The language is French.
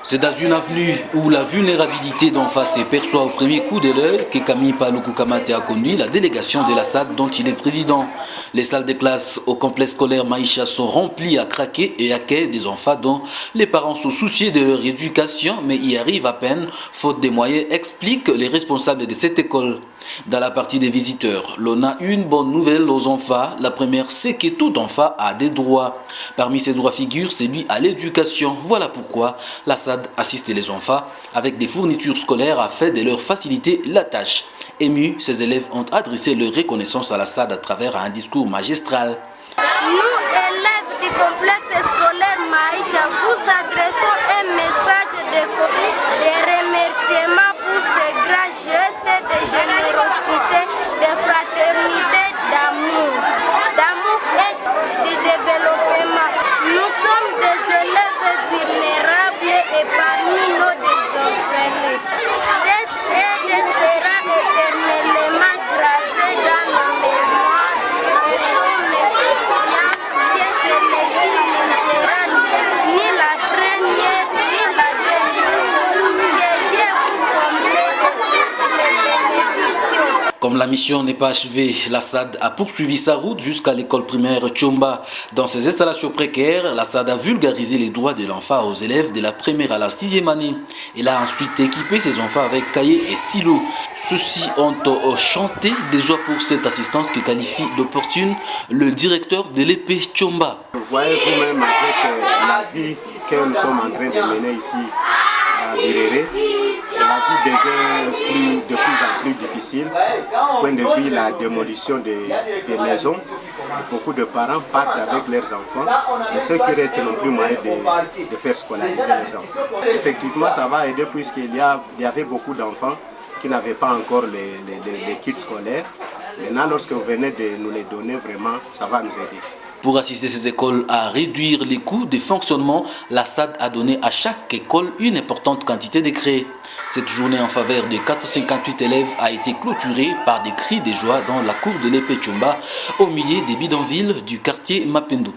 C'est dans une avenue où la vulnérabilité d'en face se perçoit au premier coup de l'œil que Camille Paluku Kamate a conduit la délégation de la SAD dont il est président. Les salles de classe au complexe scolaire Maïcha sont remplies à craquer et accueillent des enfants dont les parents sont souciés de leur éducation mais y arrivent à peine, faute de moyens, expliquent les responsables de cette école. Dans la partie des visiteurs, l'on a une bonne nouvelle aux enfants. La première, c'est que tout enfant a des droits. Parmi ces droits figure celui à l'éducation. Voilà pourquoi la SAD assiste les enfants avec des fournitures scolaires afin de leur faciliter la tâche. Émus, ces élèves ont adressé leur reconnaissance à la SAD à travers un discours magistral. Nous, élèves du complexe scolaire Maïcha, vous adressons un message de remerciement pour ces grands gestes de générosité, de fraternité, d'amour et de développement. Nous sommes des élèves vulnérables et parmi nous des orphelins. Cette aide sera éternellement gravée dans nos mémoires et sont méfiants que celui-ci ne sera ni la première ni la dernière. Que Dieu vous comble de toutes les bénédictions. Comme la mission n'est pas achevée, la SAD a poursuivi sa route jusqu'à l'école primaire Tchomba. Dans ces installations précaires, la SAD a vulgarisé les droits de l'enfant aux élèves de la première à la 6e année. Elle a ensuite équipé ses enfants avec cahiers et stylos. Ceux-ci ont chanté des joies pour cette assistance que qualifie d'opportune le directeur de l'épée Tchomba. Vous voyez vous-même avec la vie que nous sommes en train de mener ici à Birere, la vie devient de plus en plus difficile. Point de vue la démolition des maisons, beaucoup de parents partent avec leurs enfants et ceux qui restent n'ont plus moyen de faire scolariser les enfants. Effectivement, ça va aider puisqu'il y avait beaucoup d'enfants qui n'avaient pas encore les kits scolaires. Maintenant, lorsque vous venez de nous les donner, vraiment, ça va nous aider. Pour assister ces écoles à réduire les coûts de fonctionnement, la SAD a donné à chaque école une importante quantité de crédits. Cette journée en faveur de 458 élèves a été clôturée par des cris de joie dans la cour de l'épée Tchomba, au milieu des bidonvilles du quartier Mapendo.